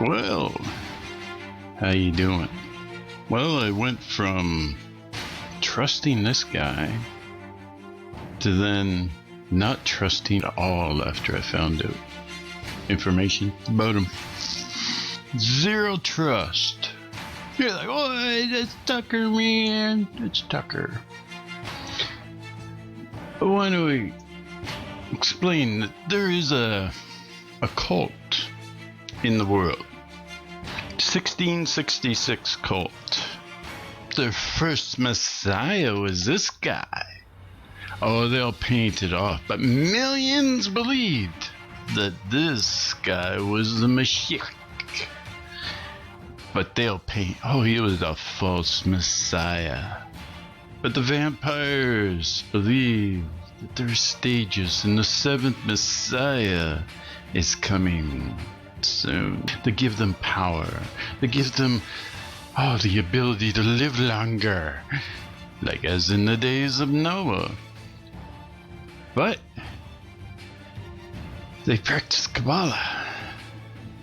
Well, how you doing? Well, I went from trusting this guy to then not trusting at all after I found out information about him. Zero trust. You're like, oh, that's Tucker, man. It's Tucker. But why don't we explain that there is a cult in the world. 1666 cult. Their first messiah was this guy. Oh, they'll paint it off, but millions believed that this guy was the Mashiach. But they'll paint, oh, he was a false messiah. But the vampires believe that there are stages and the seventh messiah is coming soon. To give them power, to give them the ability to live longer, like as in the days of Noah. But they practice Kabbalah.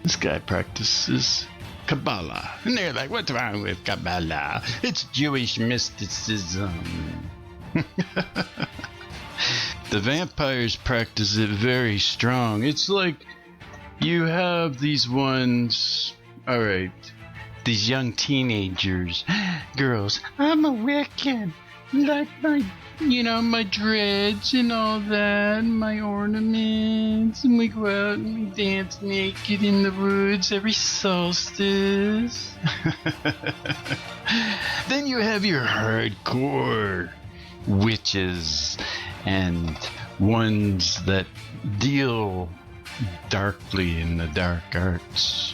This guy practices Kabbalah, and they're like, what's wrong with Kabbalah? It's Jewish mysticism. The vampires practice it very strong. It's like you have these ones, alright, these young teenagers, girls, I'm a Wiccan, like my dreads and all that, my ornaments, and we go out and we dance naked in the woods every solstice. Then you have your hardcore witches and ones that deal darkly in the dark arts,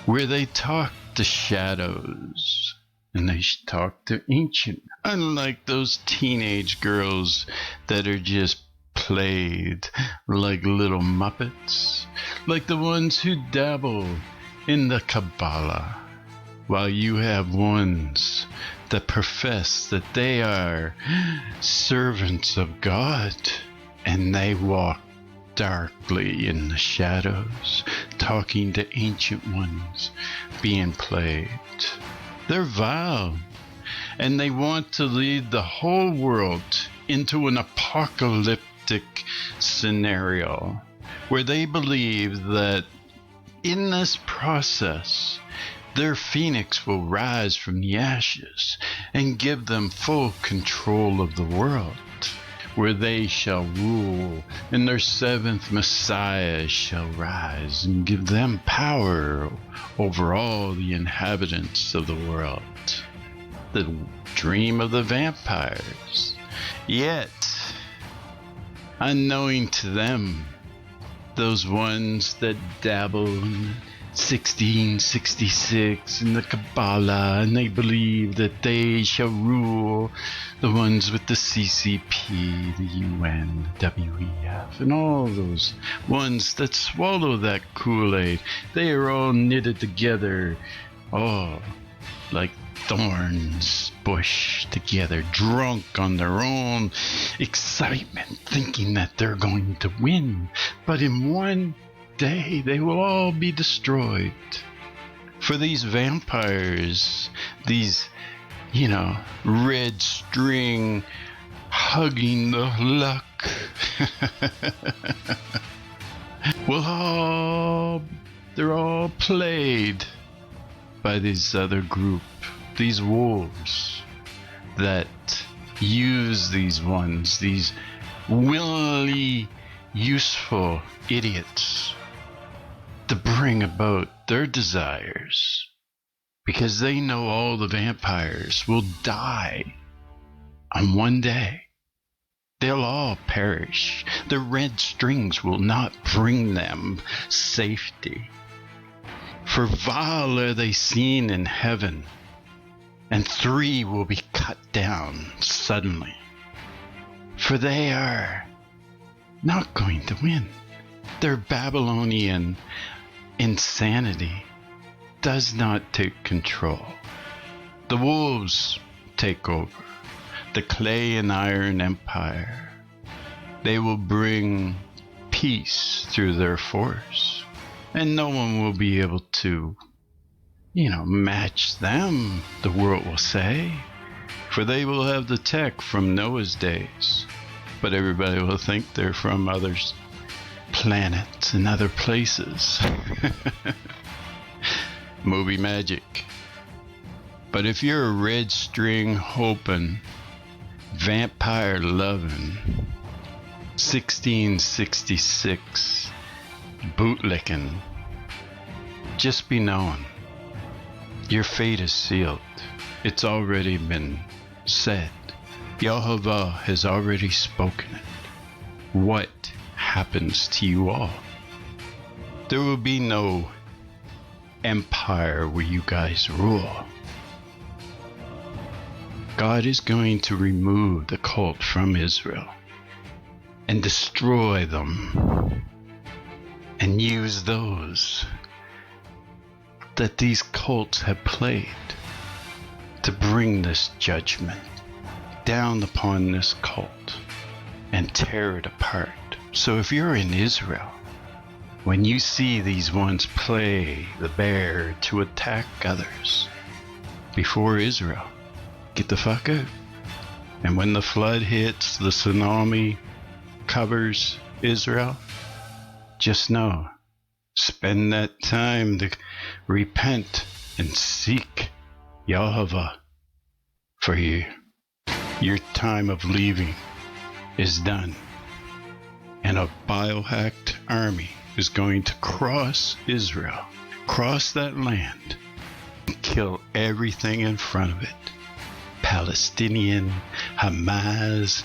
where they talk to shadows and they talk to ancient, unlike those teenage girls that are just played like little muppets, like the ones who dabble in the Kabbalah, while you have ones that profess that they are servants of God and they walk darkly in the shadows, talking to ancient ones, being played. They're vile, and they want to lead the whole world into an apocalyptic scenario where they believe that in this process their phoenix will rise from the ashes and give them full control of the world, where they shall rule, and their seventh Messiah shall rise and give them power over all the inhabitants of the world. The dream of the vampires. Yet, unknowing to them, those ones that dabble in 1666 in the Kabbalah, and they believe that they shall rule, the ones with the CCP, the UN, the WEF, and all those ones that swallow that Kool-Aid. They are all knitted together, like thorns bush together, drunk on their own excitement, thinking that they're going to win. But in one day they will all be destroyed. For these vampires, these red string hugging the luck they're all played by this other group, these wolves that use these ones, these willingly useful idiots, to bring about their desires, because they know all the vampires will die on one day. They'll all perish. The red strings will not bring them safety. For vile are they seen in heaven, and 3 will be cut down suddenly. For they are not going to win. Their Babylonian insanity does not take control. The wolves take over. The clay and iron empire. They will bring peace through their force. And no one will be able to, match them, the world will say. For they will have the tech from Noah's days. But everybody will think they're from other planets and other places. Movie magic. But if you're a red string hoping, vampire loving, 1666 bootlicking, just be known. Your fate is sealed. It's already been said. Yahovah has already spoken it. What happens to you all? There will be no empire where you guys rule. God is going to remove the cult from Israel and destroy them and use those that these cults have played to bring this judgment down upon this cult and tear it apart. So if you're in Israel, when you see these ones play the bear to attack others before Israel, get the fuck out. And when the flood hits, the tsunami covers Israel, just know, spend that time to repent and seek Yahovah for you. Your time of leaving is done. And a biohacked army is going to cross Israel, cross that land, and kill everything in front of it. Palestinian, Hamas,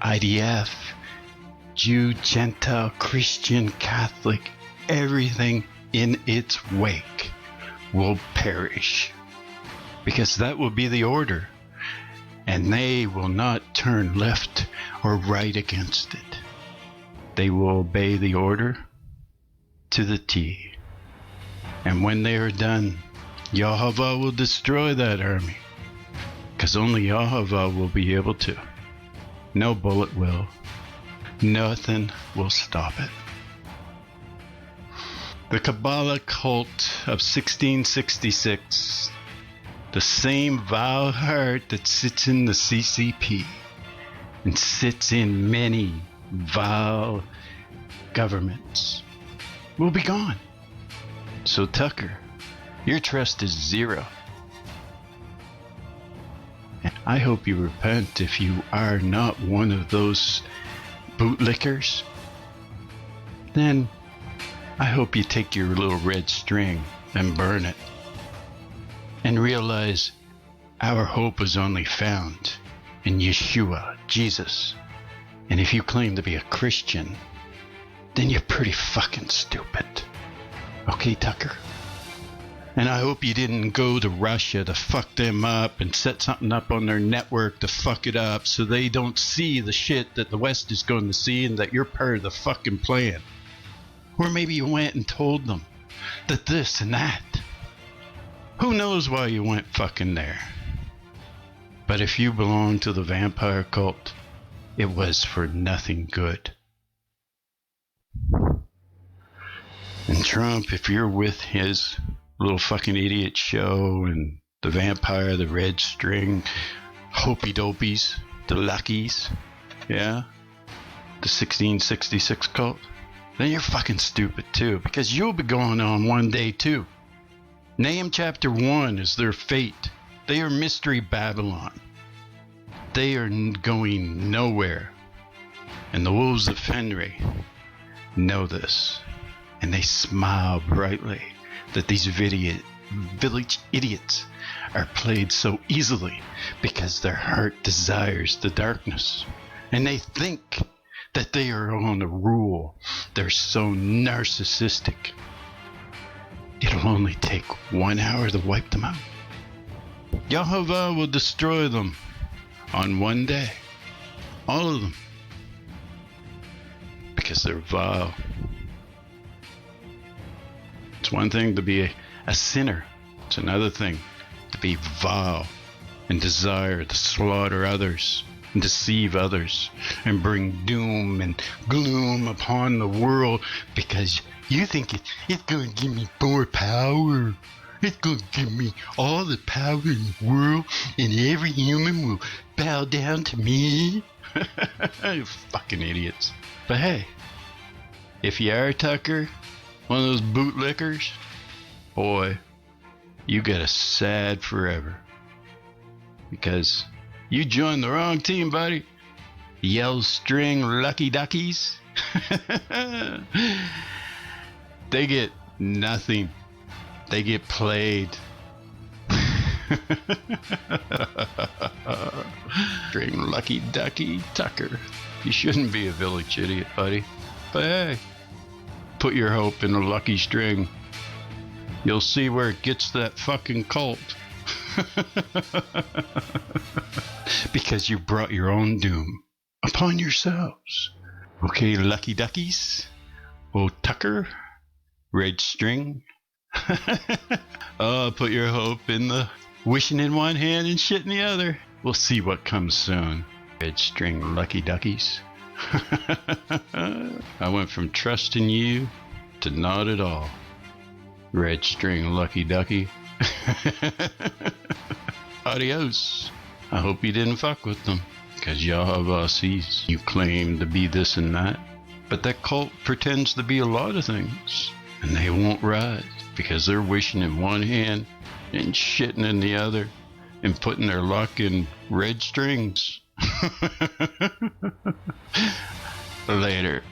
IDF, Jew, Gentile, Christian, Catholic, everything in its wake will perish. Because that will be the order. And they will not turn left or right against it. They will obey the order to the T. And when they are done, Yahovah will destroy that army. Because only Yahovah will be able to. No bullet will. Nothing will stop it. The Kabbalah cult of 1666. The same vile heart that sits in the CCP and sits in many vile governments will be gone. So Tucker, your trust is zero. And I hope you repent if you are not one of those bootlickers. Then I hope you take your little red string and burn it. And realize our hope is only found in Yeshua, Jesus. And if you claim to be a Christian, then you're pretty fucking stupid. Okay, Tucker? And I hope you didn't go to Russia to fuck them up and set something up on their network to fuck it up so they don't see the shit that the West is going to see and that you're part of the fucking plan. Or maybe you went and told them that this and that. Who knows why you went fucking there? But if you belong to the vampire cult, it was for nothing good. And Trump, if you're with his little fucking idiot show and the vampire, the red string, hopey dopies, the luckies, yeah, the 1666 cult, then you're fucking stupid too, because you'll be going on one day too. Nahum chapter 1 is their fate. They are mystery Babylon. They are going nowhere. And the wolves of Fenrir know this. And they smile brightly that these village idiots are played so easily because their heart desires the darkness. And they think that they are on a rule. They're so narcissistic. It'll only take 1 hour to wipe them out. Yahovah will destroy them on one day. All of them. Because they're vile. It's one thing to be a sinner. It's another thing to be vile and desire to slaughter others and deceive others and bring doom and gloom upon the world because You think it's gonna give me more power? It's gonna give me all the power in the world, and every human will bow down to me? You fucking idiots. But hey, if you are Tucker, one of those bootlickers, boy, you got a sad forever. Because you joined the wrong team, buddy. Yell string lucky duckies. They get nothing. They get played. String lucky ducky Tucker. You shouldn't be a village idiot, buddy. But hey, put your hope in a lucky string. You'll see where it gets that fucking cult. Because you brought your own doom upon yourselves. Okay, lucky duckies. Oh, Tucker. Red string. Oh, put your hope in the wishing in one hand and shit in the other. We'll see what comes soon. Red string lucky duckies. I went from trusting you to not at all. Red string lucky ducky. Adios. I hope you didn't fuck with them, because y'all have Aussies. You claim to be this and that, but that cult pretends to be a lot of things, and they won't rise because they're wishing in one hand and shitting in the other and putting their luck in red strings. Later.